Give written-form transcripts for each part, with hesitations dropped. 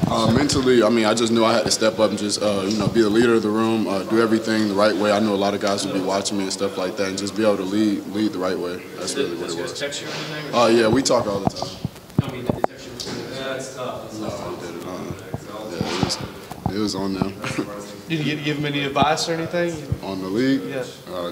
Mentally, I mean, I just knew I had to step up and just, be the leader of the room, do everything the right way. I knew a lot of guys would be watching me and stuff like that, and just be able to lead the right way. That's really what it was. Text you or anything? Yeah, we talk all the time. I mean, did they text you? That's tough. No, I didn't. It was on them. Did you get to give them any advice or anything? On the league? Yeah.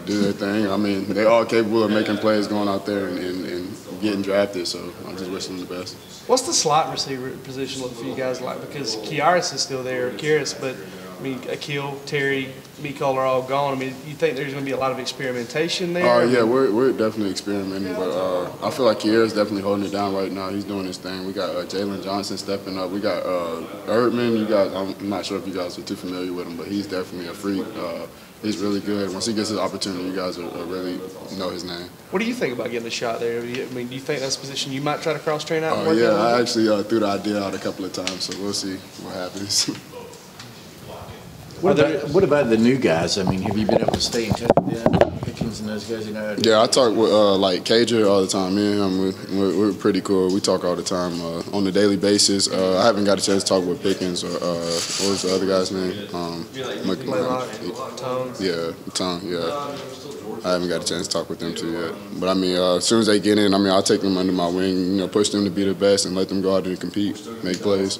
Do their thing. I mean, they're all capable of making plays, going out there and getting drafted, so I just wish them the best. What's the slot receiver position look for you guys like? Because Kiaris is still there, but I mean, Akil, Terry, Mecole are all gone. I mean, you think there's going to be a lot of experimentation there? Yeah, we're definitely experimenting, but I feel like Kiera's definitely holding it down right now. He's doing his thing. We got Jalen Johnson stepping up. We got Erdman. You guys, I'm not sure if you guys are too familiar with him, but he's definitely a freak. He's really good. Once he gets his opportunity, you guys will really know his name. What do you think about getting a shot there? I mean, do you think that's a position you might try to cross-train out and work Yeah, I actually threw the idea out a couple of times, so we'll see what happens. What about the new guys? I mean, have you been able to stay in touch with them, Pickens and those guys? Yeah, I talk with like Cager all the time. Me and him, we're pretty cool. We talk all the time on a daily basis. I haven't got a chance to talk with Pickens or what was the other guy's name? Tom. Yeah. I haven't got a chance to talk with them too yet. But I mean, as soon as they get in, I mean, I'll take them under my wing. Push them to be the best and let them go out there and compete, make plays.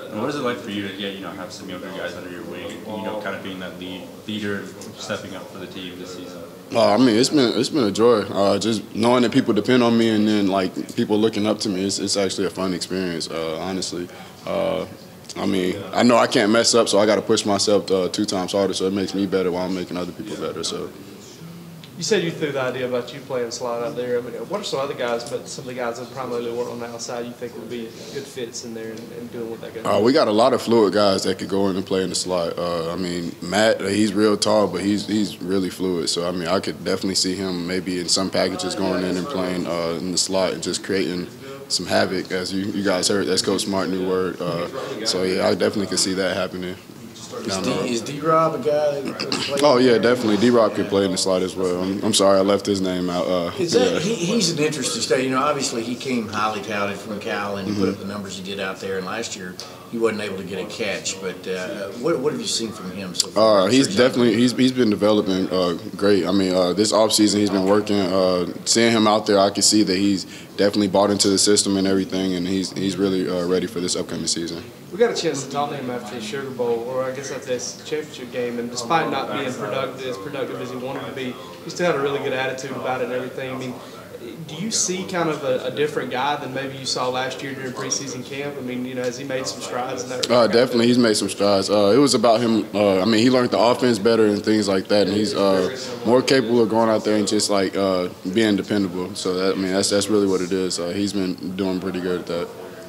And what is it like for you to have some younger guys under your wing, and, kind of being that leader, stepping up for the team this season? I mean, it's been a joy. Just knowing that people depend on me, and then like people looking up to me, it's actually a fun experience. Honestly, I mean, I know I can't mess up, so I got to push myself 2 times harder, so it makes me better while I'm making other people better. So. You said you threw the idea about you playing slot out there. I mean, what are some other guys, but some of the guys that primarily work on the outside, you think would be good fits in there and doing what they got to do? We got a lot of fluid guys that could go in and play in the slot. I mean, Matt, he's real tall, but he's really fluid. So, I mean, I could definitely see him maybe in some packages going in and playing in the slot and just creating some havoc, as you guys heard. That's Coach Smart new word. So, yeah, I definitely could see that happening. Is D-Rob a guy that could play? Oh, yeah, definitely. D-Rob could play in the slot as well. I'm sorry I left his name out. He's an interesting study. Obviously he came highly touted from Cal and he put up the numbers he did out there. And last year he wasn't able to get a catch. But what have you seen from him so far? He's been developing great. I mean, this offseason he's been working. Seeing him out there, I can see that he's definitely bought into the system and everything, and he's really ready for this upcoming season. We got a chance to talk to him after the Sugar Bowl, or I guess after this championship game, and despite not being as productive as he wanted to be, he still had a really good attitude about it and everything. I mean, do you see kind of a different guy than maybe you saw last year during preseason camp? I mean, has he made some strides in that regard? Definitely, he's made some strides. It was about him. I mean, he learned the offense better and things like that, and he's more capable of going out there and just like being dependable. So that's really what it is. He's been doing pretty good at that.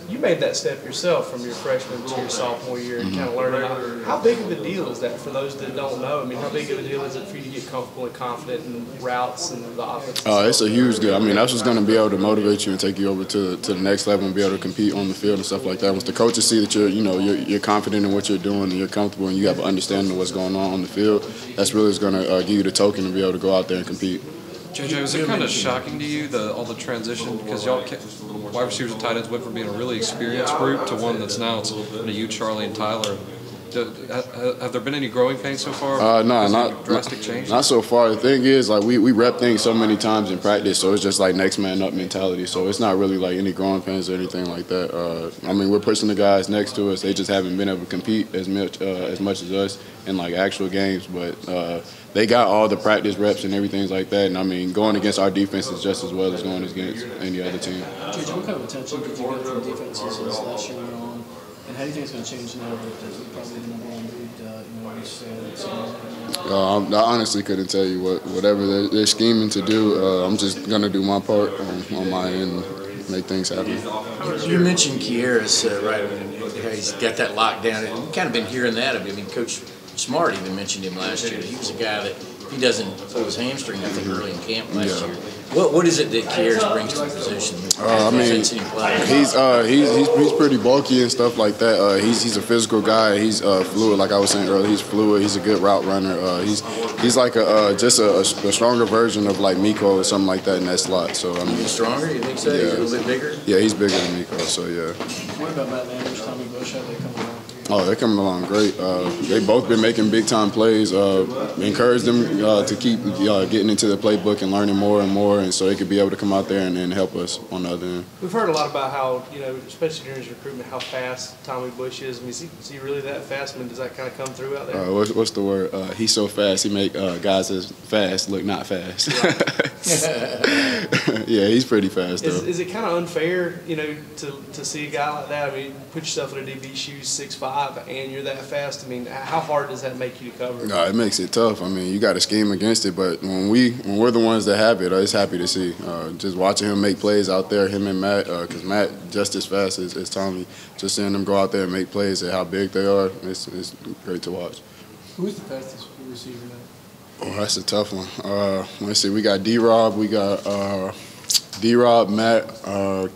You made that step yourself from your freshman to your sophomore year and kind of learning. How big of a deal is that for those that don't know? I mean, how big of a deal is it for you to get comfortable and confident in routes and the offense? It's a huge deal. I mean, that's what's going to be able to motivate you and take you over to the next level and be able to compete on the field and stuff like that. Once the coaches see that you're confident in what you're doing and you're comfortable and you have an understanding of what's going on the field, that's really what's going to give you the token to be able to go out there and compete. JJ, was it kind of shocking to you, all the transition? Because y'all, wide receivers and tight ends, went from being a really experienced group to one that's now it's you, Charlie, and Tyler. Have there been any growing pains so far? Not drastic change. Not so far. The thing is, like we rep things so many times in practice, so it's just like next man up mentality. So it's not really like any growing pains or anything like that. I mean, we're pushing the guys next to us. They just haven't been able to compete as much as us in like actual games, but they got all the practice reps and everything like that. And I mean, going against our defense is just as well as going against any other team. JJ, what kind of attention did you get from defenses as last year went on? And how do you think it's going to change now that you're probably the number one lead, I honestly couldn't tell you whatever they're scheming to do. I'm just going to do my part on my end and make things happen. You mentioned Kiaris, right? I mean, he's got that locked down. We've kind of been hearing that. I mean, Coach Smart even mentioned him last year. He was a guy that he doesn't pull his hamstring, I think, early in camp last year. What is it that Kiaris brings to the position? I mean, he's pretty bulky and stuff like that. He's a physical guy. He's fluid, like I was saying earlier. He's fluid. He's a good route runner. He's like just a stronger version of like Mecole or something like that in that slot. So I mean, he's stronger. You think so? Yeah. He's a little bit bigger. Yeah, he's bigger than Mecole. So yeah. What about Matt Landers, Tommy Bush? How they come along? Oh, they're coming along great. They both been making big time plays. Encourage them to keep getting into the playbook and learning more and more, and so they could be able to come out there and help us on the other end. We've heard a lot about how, especially during his recruitment, how fast Tommy Bush is. I mean, is he really that fast? I mean, does that kind of come through out there? What's the word? He's so fast. He make guys as fast look not fast. Yeah, he's pretty fast though. Is it kind of unfair, to see a guy like that? I mean, put yourself in a DB shoes, 6'5", and you're that fast. I mean, how hard does that make you to cover? No, it makes it tough. I mean, you got to scheme against it, but when we're the ones that have it, it's happy to see. Just watching him make plays out there, him and Matt, because Matt just as fast as Tommy. Just seeing them go out there and make plays and how big they are, it's great to watch. Who's the fastest receiver now? Oh, that's a tough one. Let's see. We got D-Rob. We got D-Rob, Matt,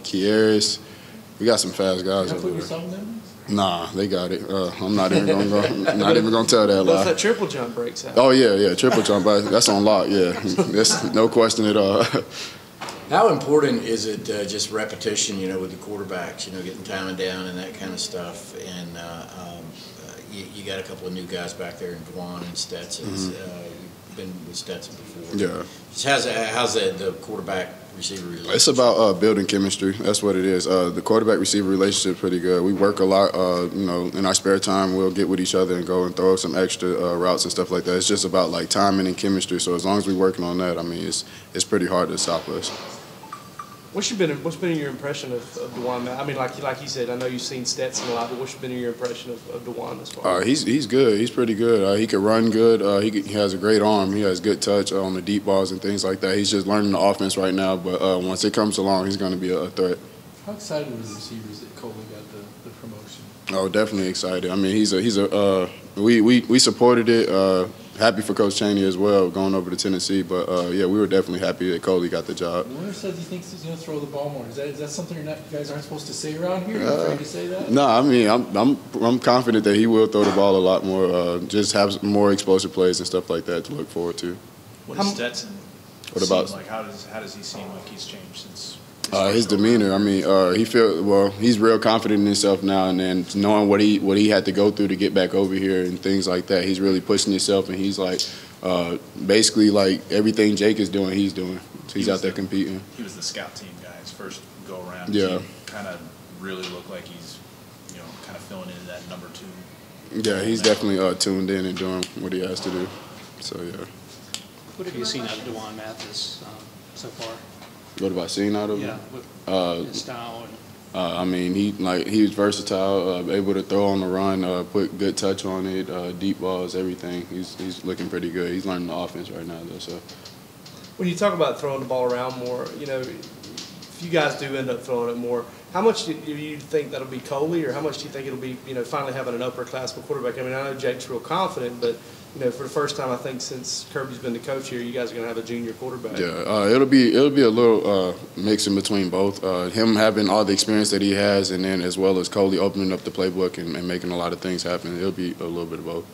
Kieris. We got some fast guys over there. Nah, they got it. I'm not even gonna tell that lie. If that triple jump breaks out. Oh yeah, triple jump. That's on lock. Yeah, that's no question at all. How important is it just repetition, with the quarterbacks, getting timing down and that kind of stuff? And you got a couple of new guys back there in Dwan and Stetson. You've been with Stetson before. Yeah. How's the quarterback-receiver relationship? It's about building chemistry. That's what it is. The quarterback-receiver relationship is pretty good. We work a lot. In our spare time, we'll get with each other and go and throw some extra routes and stuff like that. It's just about like timing and chemistry. So as long as we're working on that, I mean, it's pretty hard to stop us. What's been your impression of DeJuan? I mean, like you said, I know you've seen Stetson a lot, but what's been your impression of DeJuan this far? He's good. He's pretty good. He can run good. He has a great arm. He has good touch on the deep balls and things like that. He's just learning the offense right now, but once it comes along, he's going to be a threat. How excited were the receivers that Coley got the promotion? Oh, definitely excited. I mean, we supported it. Happy for Coach Chaney as well, going over to Tennessee. But yeah, we were definitely happy that Coley got the job. The winner says he thinks he's going to throw the ball more. Is that something you guys aren't supposed to say around here? Are you afraid to say that? No, I mean I'm confident that he will throw the ball a lot more. Just have more explosive plays and stuff like that to look forward to. What does Stetson What about seem like? How does he seem like he's changed since? His demeanor. I mean, he's real confident in himself now, and then knowing what he had to go through to get back over here and things like that. He's really pushing himself, and he's like basically like everything Jake is doing, he's doing. So he's out there competing. He was the scout team guy his first go around. Yeah. Kind of really looked like he's kind of filling in that number 2. Yeah, he's definitely tuned in and doing what he has to do. So yeah. What have you seen out of DeJuan Mathis so far? What have I seen out of him? Yeah, his style. I mean, he was versatile, able to throw on the run, put good touch on it, deep balls, everything. He's looking pretty good. He's learning the offense right now, though. So when you talk about throwing the ball around more, if you guys do end up throwing it more, how much do you think that'll be Coley, or how much do you think it'll be, finally having an upperclassman quarterback? I mean, I know Jake's real confident, but for the first time, I think since Kirby's been the coach here, you guys are going to have a junior quarterback. Yeah, it'll be a little mix in between both. Him having all the experience that he has, and then as well as Coley opening up the playbook and making a lot of things happen. It'll be a little bit of both.